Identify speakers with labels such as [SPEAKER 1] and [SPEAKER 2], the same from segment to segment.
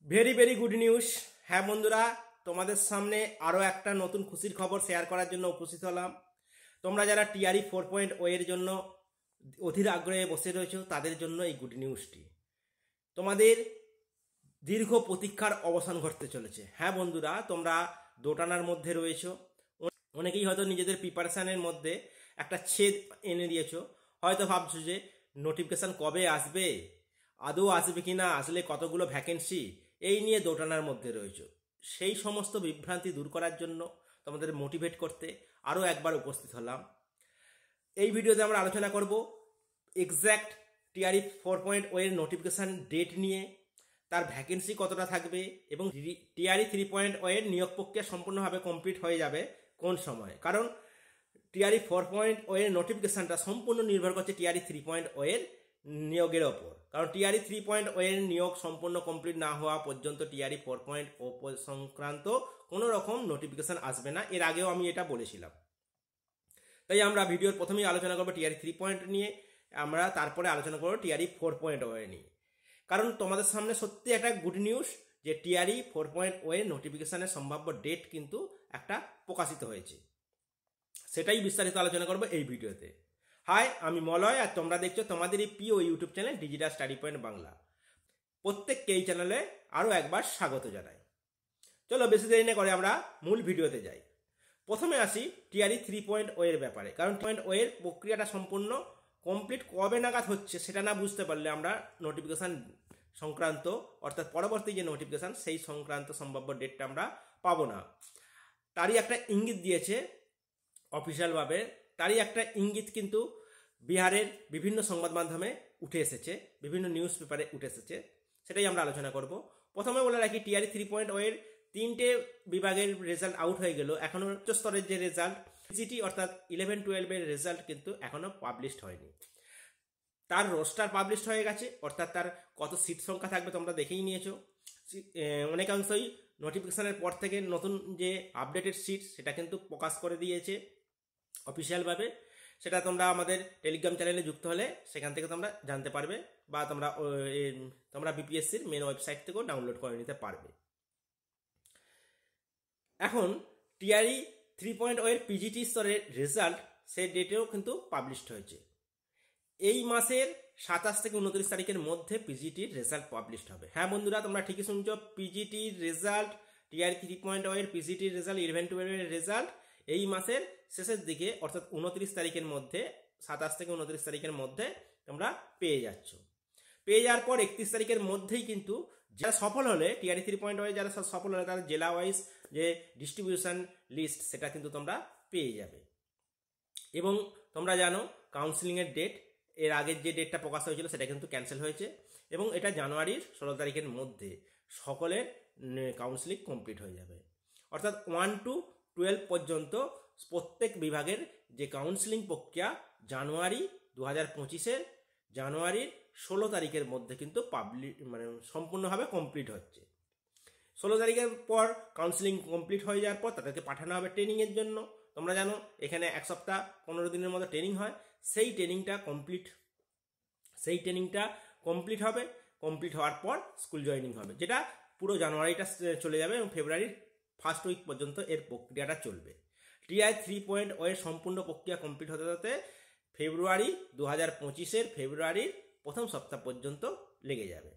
[SPEAKER 1] Very very good news. হ্যাঁ বন্ধুরা, তোমাদের সামনে আরও একটা নতুন খুশির খবর শেয়ার করার জন্য উপস্থিত হলাম। তোমরা যারা টিআরই 4.0 এর জন্য অধীর আগ্রহে বসে রয়েছো তাদের জন্য এই গুড নিউজটি। তোমাদের দীর্ঘ প্রতীক্ষার অবসান ঘটতে চলেছে। হ্যাঁ বন্ধুরা, তোমরা দোটানার মধ্যে রয়েছো। অনেকেই হয়তো নিজেদের প্রিপারেশানের মধ্যে একটা ছেদ এনে দিয়েছো। হয়তো ভাবছো যে নোটিফিকেশান কবে আসবে, আদৌ আসবে কি না, আসলে কতগুলো ভ্যাকেন্সি, এই নিয়ে দোটানার মধ্যে রয়েছে। সেই সমস্ত বিভ্রান্তি দূর করার জন্য তোমাদের মোটিভেট করতে আরও একবার উপস্থিত হলাম। এই ভিডিওতে আমরা আলোচনা করব এক্স্যাক্ট টিআরই 4.0 এর নোটিফিকেশান ডেট নিয়ে, তার ভ্যাকেন্সি কতটা থাকবে এবং টিআরই 3.0 এর নিয়োগ প্রক্রিয়া সম্পূর্ণভাবে কমপ্লিট হয়ে যাবে কোন সময়। কারণ টিআরই 4.0 এর নোটিফিকেশানটা সম্পূর্ণ নির্ভর করছে টিআরই 3.0 এর নিয়োগের ওপর। কারণ টিআরই 3.0 এর নিয়োগ সম্পূর্ণ কমপ্লিট না হওয়া পর্যন্ত টিআরই 4.0 সংক্রান্ত কোনো রকম নোটিফিকেশান আসবে না। এর আগেও আমি এটা বলেছিলাম। তাই আমরা ভিডিওর প্রথমেই আলোচনা করবো টিআরই 3.0 নিয়ে, আমরা তারপরে আলোচনা করবো টিআরই 4.0 নিয়ে। কারণ তোমাদের সামনে সত্যি একটা গুড নিউজ যে টিআরই 4.0 এর নোটিফিকেশানের সম্ভাব্য ডেট কিন্তু একটা প্রকাশিত হয়েছে। সেটাই বিস্তারিত আলোচনা করবো এই ভিডিওতে। হাই, আমি মলয়, আর তোমরা দেখছো তোমাদের এই প্রিয় YouTube channel digital study point Bangla. প্রত্যেককে এই চ্যানেলে আরও একবার স্বাগত জানাই। চলো বেশি দেরি না করে আমরা মূল ভিডিওতে যাই। প্রথমে আসি টিআরই 3.0 এর ব্যাপারে। কারণ 3.0 এর প্রক্রিয়াটা সম্পূর্ণ কমপ্লিট কবে নাগাদ হচ্ছে সেটা না বুঝতে পারলে আমরা নোটিফিকেশান সংক্রান্ত, অর্থাৎ পরবর্তী যে নোটিফিকেশান সেই সংক্রান্ত সম্ভাব্য ডেটটা আমরা পাবো না। তারই একটা ইঙ্গিত দিয়েছে অফিসিয়ালভাবে, তারই একটা ইঙ্গিত কিন্তু বিহারের বিভিন্ন সংবাদ মাধ্যমে উঠে এসেছে, বিভিন্ন নিউজ পেপারে উঠে এসেছে। সেটাই আমরা আলোচনা করব। প্রথমে বলে রাখি টিআরই 3.0 এর 3টে বিভাগের রেজাল্ট আউট হয়ে গেল। এখনও উচ্চ স্তরের যে রেজাল্ট সিটি অর্থাৎ 11-12 এর রেজাল্ট কিন্তু এখনও পাবলিশড হয়নি। তার রোস্টার পাবলিশড হয়ে গেছে, অর্থাৎ তার কত সিট সংখ্যা থাকবে তোমরা দেখেই নিয়েছো। অনেকাংশই নোটিফিকেশানের পর থেকে নতুন যে আপডেটেড সিট সেটা কিন্তু প্রকাশ করে দিয়েছে অফিসিয়ালভাবে। সেটা তোমরা আমাদের টেলিগ্রাম চ্যানেলে যুক্ত হলে সেখান থেকে তোমরা জানতে পারবে, বা তোমরা বিপিএসসির মেন ওয়েবসাইট থেকেও ডাউনলোড করে নিতে পারবে। এখন টিআরই 3.0 এর পিজিটি স্তরের রেজাল্ট সেই ডেটেও কিন্তু পাবলিশড হয়েছে। এই মাসের 27 থেকে 29 তারিখের মধ্যে পিজিটির রেজাল্ট পাবলিশড হবে। হ্যাঁ বন্ধুরা, তোমরা ঠিকই শুনছো, পিজিটির রেজাল্ট, টিআরই 3.0 এর পিজিটির রেজাল্ট, 11-12 এর রেজাল্ট এই মাসের শেষের দিকে অর্থাৎ 29 তারিখের মধ্যে, 27 থেকে 29 তারিখের মধ্যে তোমরা পেয়ে যাচ্ছ। পেয়ে যাওয়ার পর 31 তারিখের মধ্যেই কিন্তু যারা সফল হলে টিআরই 3.0 যারা সফল হলে তাদের জেলা ওয়াইজ যে ডিস্ট্রিবিউশন লিস্ট সেটা কিন্তু তোমরা পেয়ে যাবে। এবং তোমরা জানো কাউন্সিলিংয়ের ডেট, এর আগের যে ডেটটা প্রকাশ হয়েছিল সেটা কিন্তু ক্যান্সেল হয়েছে, এবং এটা জানুয়ারির 16 তারিখের মধ্যে সকলের কাউন্সিলিং কমপ্লিট হয়ে যাবে। অর্থাৎ 1 to 12 পর্যন্ত প্রত্যেক বিভাগের যে কাউন্সিলিং প্রক্রিয়া জানুয়ারি 2025-এর জানুয়ারির 16 তারিখের মধ্যে কিন্তু সম্পূর্ণভাবে কমপ্লিট হচ্ছে। 16 তারিখের পর কাউন্সিলিং কমপ্লিট হয়ে যাওয়ার পর তাদেরকে পাঠানো হবে ট্রেনিংয়ের জন্য। তোমরা জানো এখানে 1 সপ্তাহ 15 দিনের মতো ট্রেনিং হয়। সেই ট্রেনিংটা কমপ্লিট হবে। কমপ্লিট হওয়ার পর স্কুল জয়েনিং হবে, যেটা পুরো জানুয়ারিটা চলে যাবে এবং ফেব্রুয়ারির ফার্স্ট উইক পর্যন্ত এর প্রক্রিয়াটা চলবে। টিআরই 3.0 এর সম্পূর্ণ প্রক্রিয়া কমপ্লিট হতে হতে ফেব্রুয়ারি 2025-এর ফেব্রুয়ারির প্রথম সপ্তাহ পর্যন্ত লেগে যাবে।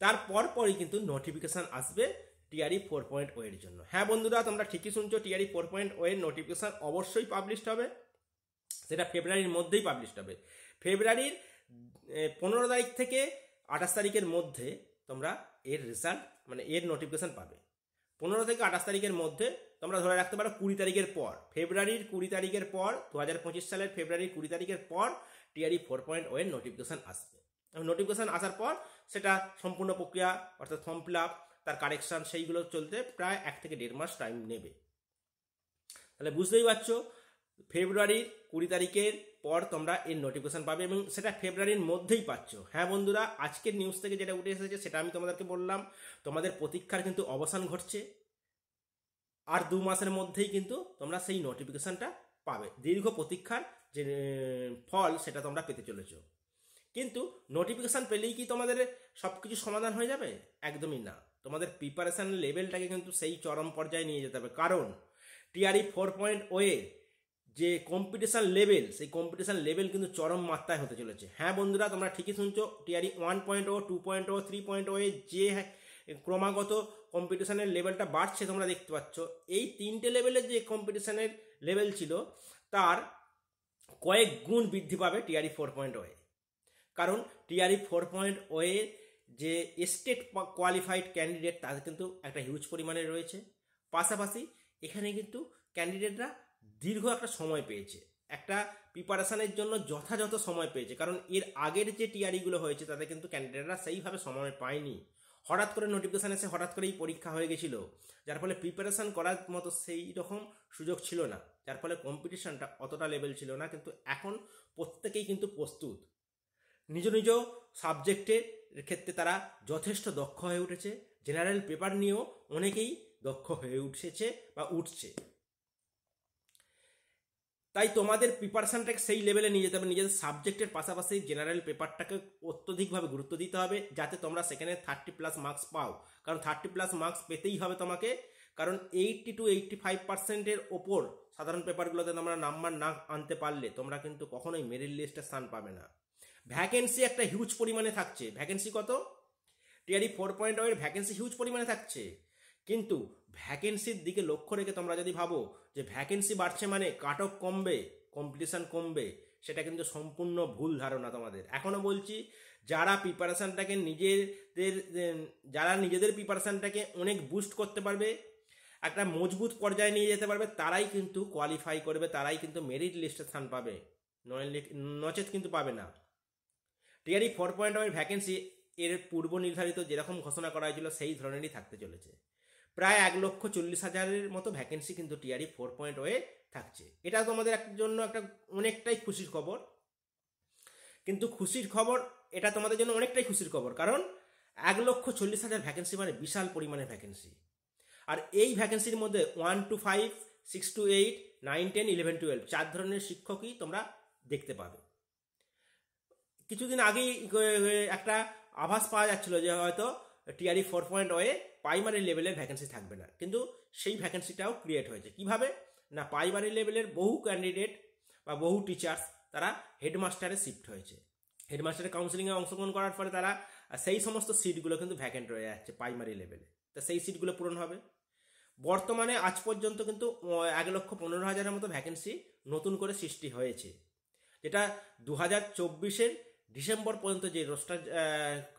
[SPEAKER 1] তারপর পরই কিন্তু নোটিফিকেশান আসবে টিআরই 4.0 এর জন্য। হ্যাঁ বন্ধুরা, তোমরা ঠিকই শুনছো, টিআরই 4.0 এর নোটিফিকেশান অবশ্যই পাবলিশড হবে। সেটা ফেব্রুয়ারির মধ্যেই পাবলিশড হবে। ফেব্রুয়ারির 15 তারিখ থেকে 28 তারিখের মধ্যে তোমরা এর রেজাল্ট এর নোটিফিকেশান পাবে। 15 থেকে 28 তারিখের মধ্যে তোমরা ধরে রাখতে পারো 20 তারিখের পর, ফেব্রুয়ারির 20 তারিখের পর, 2025 সালের ফেব্রুয়ারির 20 তারিখের পর টিআরই 4.0 এর নোটিফিকেশান আসবে। নোটিফিকেশান আসার পর সেটা সম্পূর্ণ প্রক্রিয়া অর্থাৎ ফর্ম ফিল আপ, তার কারেকশান, সেইগুলো চলতে প্রায় 1 থেকে 1.5 মাস টাইম নেবে। তাহলে বুঝতেই পারছো ফেব্রুয়ারির 20 তারিখের পর তোমরা এর নোটিফিকেশান পাবে, এবং সেটা ফেব্রুয়ারির মধ্যেই পাচ্ছ। হ্যাঁ বন্ধুরা, আজকের নিউজ থেকে যেটা উঠে এসেছে সেটা আমি তোমাদেরকে বললাম, তোমাদের প্রতীক্ষার কিন্তু অবসান ঘটছে। আর 2 মাসের মধ্যেই কিন্তু তোমরা সেই নোটিফিকেশানটা পাবে। দীর্ঘ প্রতীক্ষার যে ফল সেটা তোমরা পেতে চলেছ। কিন্তু নোটিফিকেশান পেলেই কি তোমাদের সব কিছু সমাধান হয়ে যাবে? একদমই না। তোমাদের প্রিপারেশান লেভেলটাকে কিন্তু সেই চরম পর্যায়ে নিয়ে যেতে হবে। কারণ টিআরই 4.0 এর যে কম্পিটিশান লেভেল, সেই কম্পিটিশান লেভেল কিন্তু চরম মাত্রায় হতে চলেছে। হ্যাঁ বন্ধুরা, তোমরা ঠিকই শুনছো, টিআরই 1.0, 2.0, 3.0 এ যে ক্রমাগত কম্পিটিশানের লেভেলটা বাড়ছে তোমরা দেখতে পাচ্ছ। এই 3টে লেভেলের যে কম্পিটিশানের লেভেল ছিল তার কয়েক গুণ বৃদ্ধি পাবে টিআরই 4.0 এ। কারণ টিআরই 4.0 এর যে স্টেট কোয়ালিফাইড ক্যান্ডিডেট তাদের কিন্তু একটা হিউজ পরিমাণে রয়েছে। পাশাপাশি এখানে কিন্তু ক্যান্ডিডেটরা দীর্ঘ একটা সময় পেয়েছে, একটা প্রিপারেশানের জন্য যথাযথ সময় পেয়েছে। কারণ এর আগের যে টিআরইগুলো হয়েছে তাতে কিন্তু ক্যান্ডিডেটরা সেইভাবে সময় পায়নি। হঠাৎ করে নোটিফিকেশান এসে হঠাৎ করেই পরীক্ষা হয়ে গেছিল, যার ফলে প্রিপারেশান করার মতো সেই রকম সুযোগ ছিল না, যার ফলে কম্পিটিশানটা অতটা লেভেল ছিল না। কিন্তু এখন প্রত্যেকেই কিন্তু প্রস্তুত, নিজ নিজ সাবজেক্টের ক্ষেত্রে তারা যথেষ্ট দক্ষ হয়ে উঠেছে। জেনারেল পেপার নিয়েও অনেকেই দক্ষ হয়ে উঠেছে বা উঠছে। তাই তোমাদের প্রিপারেশানটাকে সেই লেভেলে নিয়ে যেতে হবে। নিজেদের সাবজেক্টের পাশাপাশি জেনারেল পেপারটাকে অত্যধিকভাবে গুরুত্ব দিতে হবে, যাতে তোমরা সেখানে 30+ মার্কস পাও। কারণ 30+ মার্কস পেতেই হবে তোমাকে, কারণ 80 to 85% ওপর সাধারণ পেপারগুলোতে তোমরা নাম্বার না আনতে পারলে তোমরা কিন্তু কখনোই মেরিট লিস্টে স্থান পাবে না। ভ্যাকেন্সি একটা হিউজ পরিমাণে থাকছে। ভ্যাকেন্সি কত? টিআরই 4.0 এর ভ্যাকেন্সি হিউজ পরিমাণে থাকছে। কিন্তু ভ্যাকেন্সির দিকে লক্ষ্য রেখে তোমরা যদি ভাবো যে ভ্যাকেন্সি বাড়ছে মানে কাট অফ কমবে, কম্পিটিশান কমবে, সেটা কিন্তু সম্পূর্ণ ভুল ধারণা তোমাদের। এখনও বলছি, যারা প্রিপারেশানটাকে নিজেদের প্রিপারেশানটাকে অনেক বুস্ট করতে পারবে, একটা মজবুত পর্যায়ে নিয়ে যেতে পারবে, তারাই কিন্তু কোয়ালিফাই করবে, তারাই কিন্তু মেরিট লিস্টে স্থান পাবে, নচেত কিন্তু পাবে না। টিআরই 4.0 এর ভ্যাকেন্সি এর পূর্ব নির্ধারিত যেরকম ঘোষণা করা হয়েছিল সেই ধরনেরই থাকতে চলেছে। প্রায় 1,40,000-এর মতো ভ্যাকেন্সি কিন্তু টিআরই 4.0 এ থাকছে। এটা তোমাদের জন্য একটা অনেকটাই খুশির খবর। কিন্তু খুশির খবর, এটা তোমাদের জন্য অনেকটাই খুশির খবর, কারণ 1,40,000 ভ্যাকেন্সি মানে বিশাল পরিমাণের ভ্যাকেন্সি। আর এই ভ্যাকেন্সির মধ্যে 1 to 5, 6 to 8, 9, 10, 11, 12 4 ধরনের শিক্ষকই তোমরা দেখতে পাবে। কিছুদিন আগেই একটা আভাস পাওয়া যাচ্ছিল যে হয়তো টিআরই 4.0 এ প্রাইমারি লেভেলের ভ্যাকেন্সি থাকবে না, কিন্তু সেই ভ্যাকেন্সিটাও ক্রিয়েট হয়েছে। কিভাবে না, প্রাইমারি লেভেলের বহু ক্যান্ডিডেট বা বহু টিচার্স তারা হেডমাস্টারে শিফট হয়েছে। হেডমাস্টারের কাউন্সিলিংয়ে অংশগ্রহণ করার ফলে তারা সেই সমস্ত সিটগুলো কিন্তু ভ্যাকেন্ট রয়ে যাচ্ছে প্রাইমারি লেভেলে, তা সেই সিটগুলো পূরণ হবে। বর্তমানে আজ পর্যন্ত কিন্তু 1,15,000-এর মতো ভ্যাকেন্সি নতুন করে সৃষ্টি হয়েছে, যেটা 2024-এর ডিসেম্বর পর্যন্ত যে রোস্টার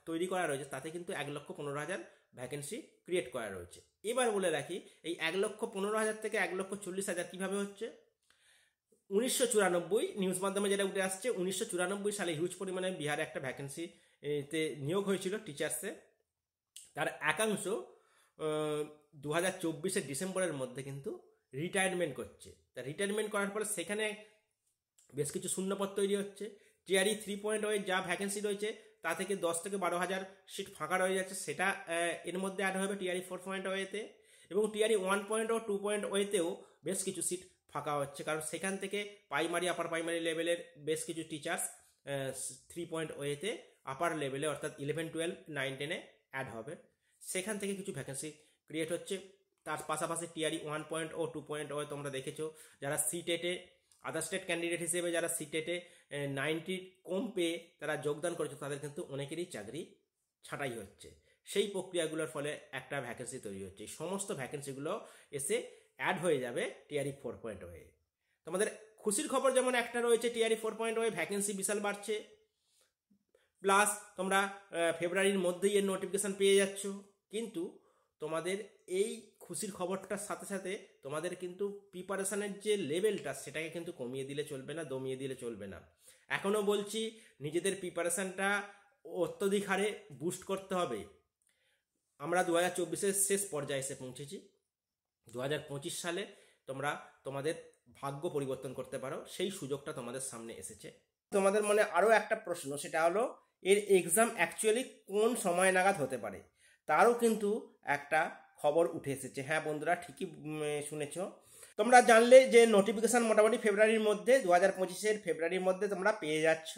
[SPEAKER 1] তৈরি করা রয়েছে তাতে কিন্তু 1,15,000 ভ্যাকেন্সি ক্রিয়েট করা রয়েছে। এবার বলে রাখি, এই 1,15,000 থেকে 1,40,000 কীভাবে হচ্ছে? 1994 নিউজ মাধ্যমে যেটা উঠে আসছে, 1994 সালে হিউজ পরিমাণে বিহারে একটা ভ্যাকেন্সিতে নিয়োগ হয়েছিল টিচার্সে। তার একাংশ 2024-এর ডিসেম্বরের মধ্যে কিন্তু রিটায়ারমেন্ট করছে। তা রিটায়ারমেন্ট করার পরে সেখানে বেশ কিছু শূন্যপদ তৈরি হচ্ছে। টিআরই 3.0 এর যা ভ্যাকেন্সি রয়েছে তা থেকে 10 থেকে 12,000 সিট ফাঁকা রয়ে যাচ্ছে, সেটা এর মধ্যে অ্যাড হবে টিআরই 4.0 এতে। এবং টিআরই 1.0, 2.0 এতেও বেশ কিছু সিট ফাঁকা হচ্ছে, কারণ সেখান থেকে প্রাইমারি আপার প্রাইমারি লেভেলের বেশ কিছু টিচার্স 3.0 এতে আপার লেভেলে অর্থাৎ 11, 12, 9, 10-এ অ্যাড হবে। সেখান থেকে কিছু ভ্যাকেন্সি ক্রিয়েট হচ্ছে। তার পাশাপাশি টিআরই 1.0, 2.0 তোমরা দেখেছো, যারা সিটেটে আদার স্টেট ক্যান্ডিডেট হিসেবে যারা সিটেটে 90 কম পেয়ে তারা যোগদান করেছে, তাদের কিন্তু অনেকেরই চাকরি ছাঁটাই হচ্ছে। সেই প্রক্রিয়াগুলোর ফলে একটা ভ্যাকেন্সি তৈরি হচ্ছে। এই সমস্ত ভ্যাকেন্সিগুলো এসে অ্যাড হয়ে যাবে টিআরই 4.0 এ। তোমাদের খুশির খবর যেমন একটা রয়েছে, টিআরই 4.0 এ ভ্যাকেন্সি বিশাল বাড়ছে, প্লাস তোমরা ফেব্রুয়ারির মধ্যেই এর নোটিফিকেশান পেয়ে যাচ্ছ। কিন্তু তোমাদের এই খুশির খবরটার সাথে সাথে তোমাদের কিন্তু প্রিপারেশানের যে লেভেলটা সেটাকে কিন্তু কমিয়ে দিলে চলবে না, দমিয়ে দিলে চলবে না। এখনও বলছি, নিজেদের প্রিপারেশানটা অত্যধিক হারে বুস্ট করতে হবে। আমরা 2024-এর শেষ পর্যায়ে এসে পৌঁছেছি। 2025 সালে তোমরা তোমাদের ভাগ্য পরিবর্তন করতে পারো, সেই সুযোগটা তোমাদের সামনে এসেছে। তোমাদের মনে আরও একটা প্রশ্ন, সেটা হলো এর এক্সাম অ্যাকচুয়ালি কোন সময় নাগাদ হতে পারে, তারও কিন্তু একটা খবর উঠে এসেছে। হ্যাঁ বন্ধুরা, ঠিকই শুনেছ। তোমরা জানলে যে নোটিফিকেশান মোটামুটি ফেব্রুয়ারির মধ্যে, 2025-এর ফেব্রুয়ারির মধ্যে তোমরা পেয়ে যাচ্ছ।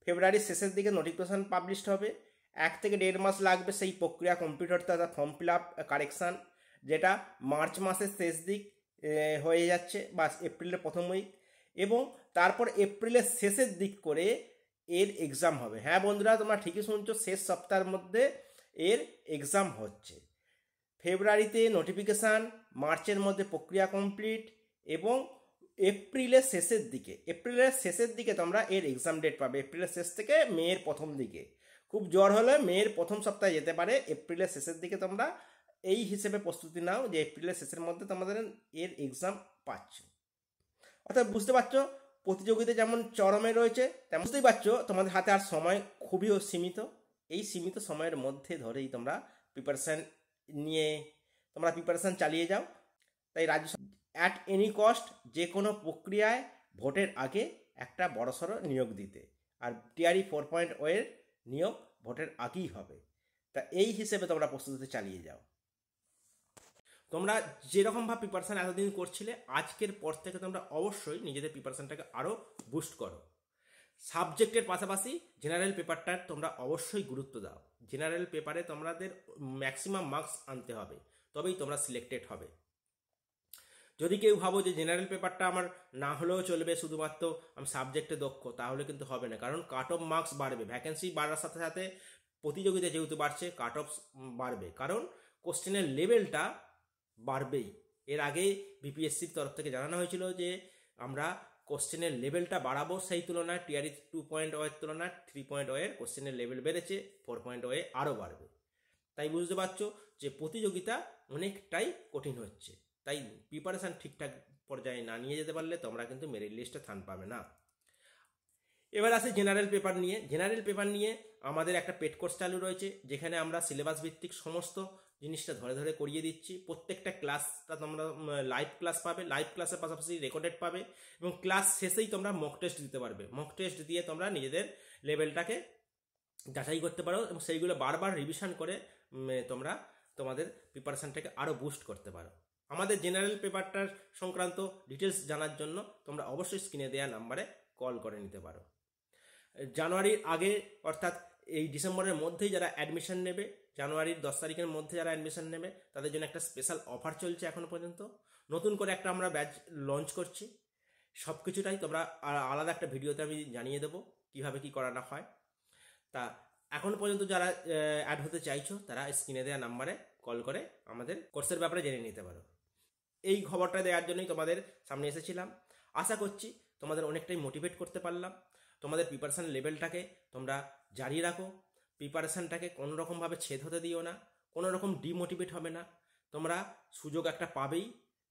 [SPEAKER 1] ফেব্রুয়ারির শেষের দিকে নোটিফিকেশান পাবলিশড হবে 1 থেকে 1.5 মাস লাগবে সেই প্রক্রিয়া কমপ্লিট হতে, অর্থাৎ ফর্ম ফিল আপ কারেকশান, যেটা মার্চ মাসের শেষ দিক হয়ে যাচ্ছে বা এপ্রিলের প্রথম উইক, এবং তারপর এপ্রিলের শেষের দিক করে এর এক্সাম হবে। হ্যাঁ বন্ধুরা, তোমরা ঠিকই শুনছো, শেষ সপ্তাহের মধ্যে এর এক্সাম হচ্ছে। ফেব্রুয়ারিতে নোটিফিকেশান, মার্চের মধ্যে প্রক্রিয়া কমপ্লিট, এবং এপ্রিলের শেষের দিকে তোমরা এর এক্সাম ডেট পাবে। এপ্রিলের শেষ থেকে মেয়ের প্রথম দিকে, খুব জ্বর হলে মেয়ের প্রথম সপ্তাহে যেতে পারে, এপ্রিলের শেষের দিকে তোমরা এই হিসেবে প্রস্তুতি নাও যে এপ্রিলের শেষের মধ্যে তোমাদের এর এক্সাম পাচ্ছ। অর্থাৎ বুঝতে পারছো প্রতিযোগিতা যেমন চরমে রয়েছে, তেমন বুঝতেই পারছো তোমাদের হাতে আর সময় খুবই সীমিত। এই সীমিত সময়ের মধ্যে ধরেই তোমরা প্রিপারেশান চালিয়ে যাও। তাই রাজ্য অ্যাট এনি কস্ট যে কোনো প্রক্রিয়ায় ভোটের আগে একটা বড়সড় নিয়োগ দিতে, আর টিআরই 4.0 এর নিয়োগ ভোটের আগেই হবে। তা এই হিসেবে তোমরা প্রস্তুতি চালিয়ে যাও। তোমরা যেরকমভাবে প্রিপারেশান এতদিন করছিলে, আজকের পর থেকে তোমরা অবশ্যই নিজেদের প্রিপারেশানটাকে আরও বুস্ট করো। সাবজেক্টের পাশাপাশি জেনারেল পেপারটার তোমরা অবশ্যই গুরুত্ব দাও। জেনারেল পেপারে তোমাদের ম্যাক্সিমাম মার্কস আনতে হবে, তবেই তোমরা সিলেক্টেড হবে। যদি কেউ ভাবো যে জেনারেল পেপারটা আমার না হলেও চলবে, শুধুমাত্র আমি সাবজেক্টে দক্ষ, তাহলে কিন্তু হবে না। কারণ কাট অফ মার্কস বাড়বে, ভ্যাকেন্সি বাড়ার সাথে সাথে প্রতিযোগিতা যেহেতু বাড়ছে, কাট অফ বাড়বে, কারণ কোশ্চেনের লেভেলটা বাড়বেই। এর আগে বিপিএসসির তরফ থেকে জানানো হয়েছিল যে আমরা কোশ্চেনের লেভেলটা বাড়াবো, সেই তুলনায় টিআরই 2.0 এর তুলনায় 3.0 এর কোশ্চেনের লেভেল বেড়েছে, 4.0 এ আরও বাড়বে। তাই বুঝতে পারছো যে প্রতিযোগিতা অনেকটাই কঠিন হচ্ছে। তাই প্রিপারেশান ঠিকঠাক পর্যায়ে না নিয়ে যেতে পারলে তোমরা কিন্তু মেরিট লিস্টে স্থান পাবে না। এবার আসে জেনারেল পেপার নিয়ে। জেনারেল পেপার নিয়ে আমাদের একটা পেড কোর্স চালু রয়েছে, যেখানে আমরা সিলেবাস ভিত্তিক সমস্ত জিনিসটা ধরে ধরে করিয়ে দিচ্ছি। প্রত্যেকটা ক্লাসটা তোমরা লাইভ ক্লাস পাবে, লাইভ ক্লাসের পাশাপাশি রেকর্ডেড পাবে, এবং ক্লাস শেষেই তোমরা মক টেস্ট দিতে পারবে। মক টেস্ট দিয়ে তোমরা নিজেদের লেভেলটাকে যাচাই করতে পারো, এবং সেইগুলো বারবার রিভিশন করে তোমরা তোমাদের প্রিপারেশানটাকে আরও বুস্ট করতে পারো। আমাদের জেনারেল পেপারটার সংক্রান্ত ডিটেলস জানার জন্য তোমরা অবশ্যই স্ক্রিনে দেওয়া নাম্বারে কল করে নিতে পারো। জানুয়ারির আগে, অর্থাৎ এই ডিসেম্বরের মধ্যেই যারা অ্যাডমিশন নেবে, জানুয়ারির 10 তারিখের মধ্যে যারা অ্যাডমিশন নেবে, তাদের জন্য একটা স্পেশাল অফার চলছে এখনও পর্যন্ত। নতুন করে একটা আমরা ব্যাচ লঞ্চ করছি। সব কিছুটাই তোমরা আলাদা একটা ভিডিওতে আমি জানিয়ে দেবো কীভাবে কী করানো হয়। তা এখনও পর্যন্ত যারা অ্যাড হতে চাইছো, তারা স্ক্রিনে দেওয়া নাম্বারে কল করে আমাদের কোর্সের ব্যাপারে জেনে নিতে পারো। এই খবরটা দেওয়ার জন্যই তোমাদের সামনে এসেছিলাম। আশা করছি তোমাদের অনেকটাই মোটিভেট করতে পারলাম। তোমাদের প্রিপারেশান লেভেলটাকে তোমরা জারি রাখো, প্রিপারেশানটাকে কোনো রকমভাবে ছেদ হতে দিও না, কোনো রকম ডিমোটিভেট হবে না। তোমরা সুযোগ একটা পাবেই।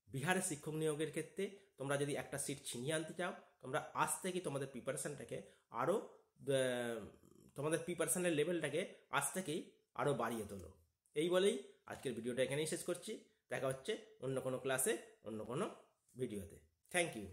[SPEAKER 1] বিহারের শিক্ষক নিয়োগের ক্ষেত্রে তোমরা যদি একটা সিট ছিনিয়ে আনতে চাও, তোমরা আজ থেকে তোমাদের প্রিপারেশানটাকে আরও তোমাদের প্রিপারেশানের লেভেলটাকে আজ থেকেই আরও বাড়িয়ে তোলো। এই বলেই আজকের ভিডিওটা এখানেই শেষ করছি। দেখা হচ্ছে অন্য কোনো ক্লাসে, অন্য কোনো ভিডিওতে। Thank you.